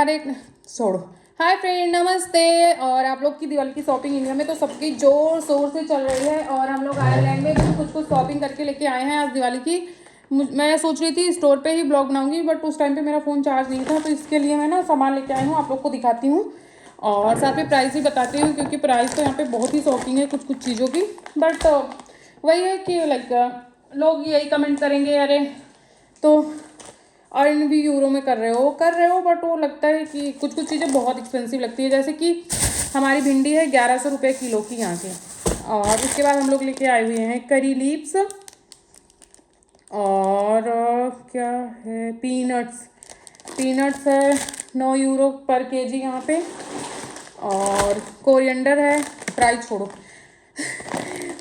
अरे छोड़ो। Hi friend, नमस्ते। और आप लोग की दिवाली की शॉपिंग इंडिया में तो सबकी जोर शोर से चल रही है और हम लोग आयरलैंड में भी कुछ शॉपिंग करके लेके आए हैं आज दिवाली की। मैं सोच रही थी स्टोर पे ही ब्लॉग बनाऊंगी, बट उस टाइम पे मेरा फ़ोन चार्ज नहीं था, तो इसके लिए मैं ना सामान लेके आई हूँ, आप लोग को दिखाती हूँ और साथ में प्राइस भी बताती हूँ, क्योंकि प्राइस तो यहाँ पे बहुत ही शॉकिंग है कुछ कुछ चीज़ों की। बट वही है कि लोग यही कमेंट करेंगे, अरे तो अर्न भी यूरो में कर रहे हो, बट वो लगता है कि कुछ कुछ चीज़ें बहुत एक्सपेंसिव लगती है। जैसे कि हमारी भिंडी है 1100 रुपये किलो की यहाँ के। और उसके बाद हम लोग लेके आए हुए हैं करी लीव्स और क्या है, पीनट्स। पीनट्स है 9 यूरो पर केजी यहाँ पे। और कोरिएंडर है, प्राइस छोड़ो।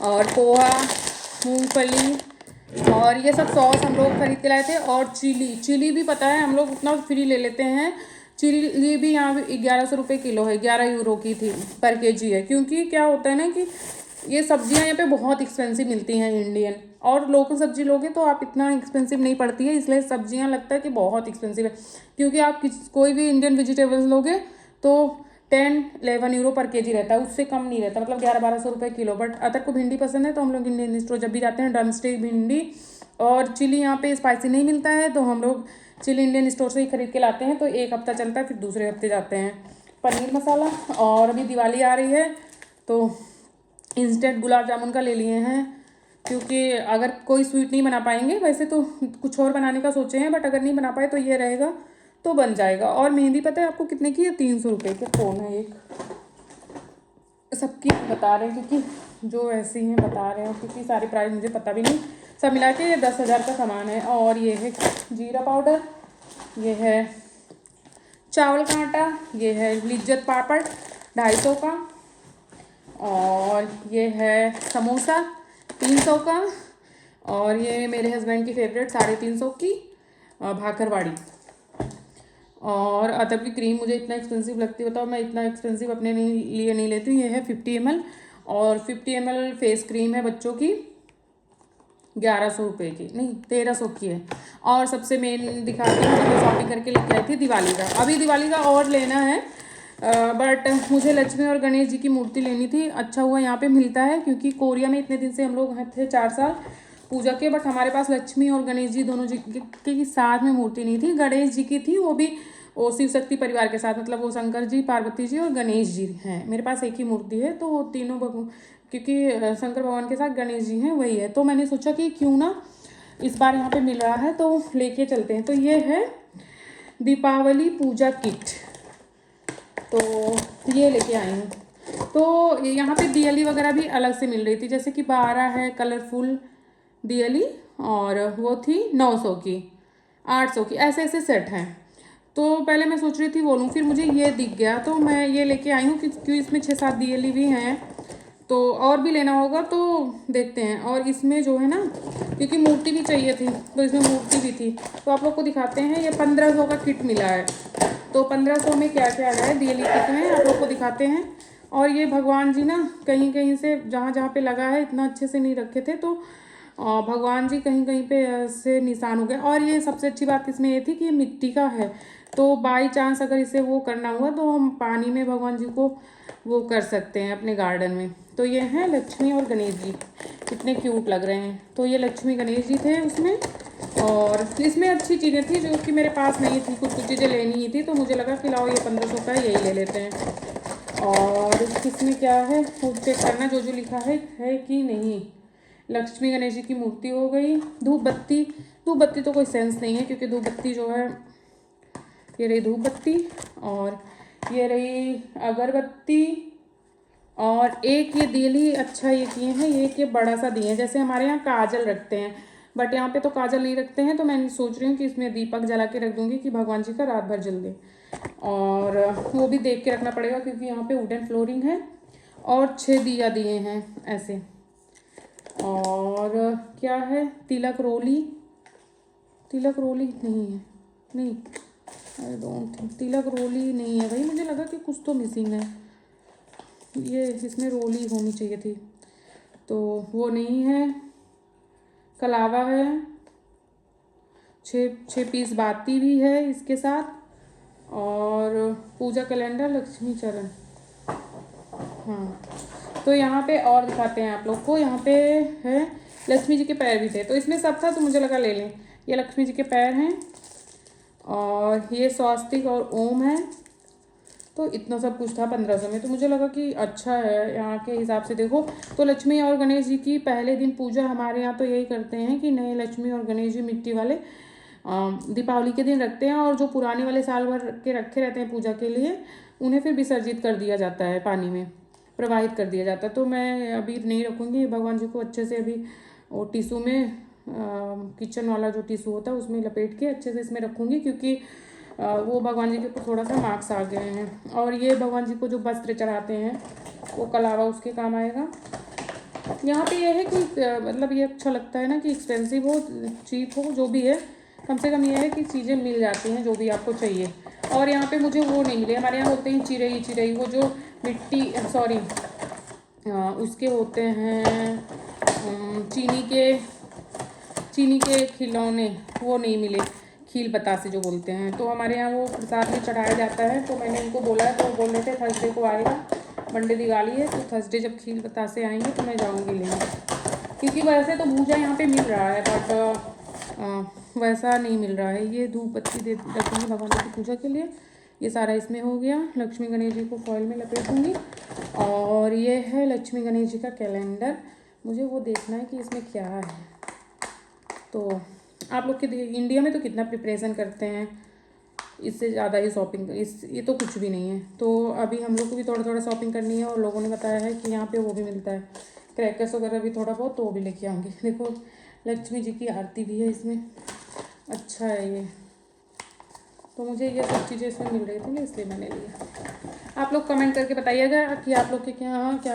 और पोहा, मूंगफली और ये सब सॉस हम लोग खरीद के लाए थे। और चिली भी पता है हम लोग उतना फ्री ले लेते हैं। चिली भी यहाँ 1100 रुपये किलो है, 11 यूरो की थी पर केजी है। क्योंकि क्या होता है ना कि ये सब्जियां यहाँ पे बहुत एक्सपेंसिव मिलती हैं इंडियन, और लोकल सब्जी लोगे तो आप इतना एक्सपेंसिव नहीं पड़ती है, इसलिए सब्जियां लगता है कि बहुत एक्सपेंसिव है। क्योंकि आप कोई भी इंडियन वेजिटेबल्स लोगे तो 10-11 यूरो पर केजी रहता है, उससे कम नहीं रहता, मतलब 1100-1200 रुपये किलो। बट अदर को भिंडी पसंद है तो हम लोग इंडियन स्टोर जब भी जाते हैं ड्रमस्टिक भिंडी और चिली यहाँ पे स्पाइसी नहीं मिलता है, तो हम लोग चिली इंडियन स्टोर से ही खरीद के लाते हैं, तो एक हफ्ता चलता है, फिर दूसरे हफ्ते जाते हैं। पनीर मसाला, और अभी दिवाली आ रही है तो इंस्टेंट गुलाब जामुन का ले लिए हैं, क्योंकि अगर कोई स्वीट नहीं बना पाएंगे, वैसे तो कुछ और बनाने का सोचे हैं, बट अगर नहीं बना पाए तो ये रहेगा तो बन जाएगा। और मेहंदी पता है आपको कितने की है? 300 रुपये के फ़ोन है एक। सबकी बता रहे हैं क्योंकि जो ऐसी हैं बता रहे हैं, क्योंकि सारी प्राइस मुझे पता भी नहीं। सब मिला के ये 10,000 का सामान है। और ये है जीरा पाउडर, ये है चावल का आटा, ये है लिज्जत पापड़ 250 का, और ये है समोसा 300 का, और ये मेरे हस्बैंड की फेवरेट 350 की भाकरवाड़ी। और अदर की क्रीम मुझे इतना एक्सपेंसिव लगती है, बताओ, मैं इतना एक्सपेंसिव अपने लिए नहीं लेती हूँ। ये है 50 ml, और 50 ml फेस क्रीम है बच्चों की, 1100 रुपये की, नहीं 1300 की है। और सबसे मेन दिखाती हूँ, मैं शॉपिंग करके लेके आई थी दिवाली का। अभी दिवाली का और लेना है, बट मुझे लक्ष्मी और गणेश जी की मूर्ति लेनी थी। अच्छा हुआ यहाँ पे मिलता है, क्योंकि कोरिया में इतने दिन से हम लोग थे 4 साल पूजा के, बट हमारे पास लक्ष्मी और गणेश जी दोनों जी के साथ में मूर्ति नहीं थी। गणेश जी की थी, वो भी वो शिव शक्ति परिवार के साथ, मतलब वो शंकर जी, पार्वती जी और गणेश जी हैं। मेरे पास एक ही मूर्ति है, तो वो तीनों क्योंकि शंकर भगवान के साथ गणेश जी हैं, वही है। तो मैंने सोचा कि क्यों ना इस बार यहाँ पे मिल रहा है तो लेके चलते हैं। तो ये है दीपावली पूजा किट, तो ये लेके आई हूँ। तो यहाँ पे दियली वगैरह भी अलग से मिल रही थी, जैसे कि 12 है कलरफुल दियली, और वो थी 900 की, 800 की, ऐसे ऐसे सेट हैं। तो पहले मैं सोच रही थी वो लूँ, फिर मुझे ये दिख गया तो मैं ये लेके आई हूँ, क्योंकि इसमें 6-7 दियली भी हैं, तो और भी लेना होगा तो देखते हैं। और इसमें जो है ना, क्योंकि मूर्ति भी चाहिए थी, तो इसमें मूर्ति भी थी, तो आप लोग को दिखाते हैं। ये 1500 का किट मिला है, तो 1500 में क्या क्या है दियली किट में आप लोग को दिखाते हैं। और ये भगवान जी ना कहीं कहीं से जहाँ जहाँ पे लगा है इतना अच्छे से नहीं रखे थे, तो भगवान जी कहीं कहीं पे ऐसे निशान हो गए। और ये सबसे अच्छी बात इसमें ये थी कि ये मिट्टी का है, तो बाई चांस अगर इसे वो करना हुआ तो हम पानी में भगवान जी को वो कर सकते हैं अपने गार्डन में। तो ये हैं लक्ष्मी और गणेश जी, कितने क्यूट लग रहे हैं। तो ये लक्ष्मी गणेश जी थे उसमें, और इसमें अच्छी चीज़ें थी जो कि मेरे पास नहीं थी, कुछ कुछ चीज़ें लेनी ही थी, तो मुझे लगा कि लाओ ये 1500 का है, यही ले लेते हैं। और इसमें क्या है वो चेक करना, जो लिखा है कि नहीं। लक्ष्मी गणेश जी की मूर्ति हो गई। धूप बत्ती, धूप बत्ती तो कोई सेंस नहीं है, क्योंकि धूप बत्ती जो है, ये रही धूप बत्ती, और ये रही अगरबत्ती, और एक ये दियली अच्छा ये किए हैं, ये बड़ा सा दिए हैं। जैसे हमारे यहाँ काजल रखते हैं, बट यहाँ पे तो काजल नहीं रखते हैं, तो मैं सोच रही हूँ कि इसमें दीपक जला के रख दूँगी कि भगवान जी का रात भर जल दे। और वो भी देख के रखना पड़ेगा, क्योंकि यहाँ पे वुडन फ्लोरिंग है। और 6 दिया दिए हैं ऐसे। और क्या है, तिलक रोली, तिलक रोली नहीं है, नहीं, आई डोंट थिंक तिलक रोली नहीं है भाई, मुझे लगा कि कुछ तो मिसिंग है, ये इसमें रोली होनी चाहिए थी, तो वो नहीं है। कलावा है, 6 पीस बाती भी है इसके साथ। और पूजा कैलेंडर लक्ष्मी चरण। हाँ, तो यहाँ पे और दिखाते हैं आप लोग को। यहाँ पे है लक्ष्मी जी के पैर भी थे, तो इसमें सब था तो मुझे लगा ले लें। ये लक्ष्मी जी के पैर हैं और ये स्वास्तिक और ओम है। तो इतना सब कुछ था 1500 में, तो मुझे लगा कि अच्छा है यहाँ के हिसाब से। देखो तो लक्ष्मी और गणेश जी की पहले दिन पूजा हमारे यहाँ तो यही करते हैं कि नए लक्ष्मी और गणेश जी मिट्टी वाले दीपावली के दिन रखते हैं, और जो पुराने वाले साल भर के रखे रहते हैं पूजा के लिए उन्हें फिर विसर्जित कर दिया जाता है, पानी में प्रवाहित कर दिया जाता है। तो मैं अभी नहीं रखूँगी भगवान जी को, अच्छे से अभी वो टिशू में किचन वाला जो टिशू होता है उसमें लपेट के अच्छे से इसमें रखूँगी, क्योंकि वो भगवान जी के ऊपर थोड़ा सा मार्क्स आ गए हैं। और ये भगवान जी को जो वस्त्र चढ़ाते हैं वो कलावा उसके काम आएगा। यहाँ पे ये है कि मतलब ये अच्छा लगता है ना कि एक्सपेंसिव हो चीप हो जो भी है, कम से कम ये है कि चीज़ें मिल जाती हैं जो भी आपको चाहिए। और यहाँ पे मुझे वो नहीं मिले, हमारे यहाँ होते हैं चिरई चिरई, वो जो मिट्टी सॉरी उसके होते हैं चीनी के खिलौने, वो नहीं मिले, खील बतासे जो बोलते हैं। तो हमारे यहाँ वो प्रसाद में चढ़ाया जाता है, तो मैंने उनको बोला है, तो वो बोल रहे थे थर्सडे को आएगा, मंडे दिवाली है, तो थर्सडे जब खील बतासे आएंगे तो मैं जाऊँगी लेने। क्योंकि वैसे तो भूजा यहाँ पे मिल रहा है, बट वैसा नहीं मिल रहा है। ये धूप बत्ती दे रखूँगी भगवान जी की पूजा के लिए। ये सारा इसमें हो गया। लक्ष्मी गणेश जी को फॉइल में लपेट दूँगी। और ये है लक्ष्मी गणेश जी का कैलेंडर, मुझे वो देखना है कि इसमें क्या है। तो आप लोग के इंडिया में तो कितना प्रिपरेशन करते हैं, इससे ज़्यादा ही शॉपिंग, ये तो कुछ भी नहीं है। तो अभी हम लोग को भी थोड़ा थोड़ा शॉपिंग करनी है, और लोगों ने बताया है कि यहाँ पे वो भी मिलता है, क्रैकर्स वगैरह भी थोड़ा बहुत, तो वो भी लेके आऊँगी। देखो लक्ष्मी जी की आरती भी है इसमें, अच्छा है ये। तो मुझे ये सब चीज़ें इसमें मिल रही थी ना, इसलिए मैंने लिया। आप लोग कमेंट करके बताइएगा कि आप लोग के यहाँ क्या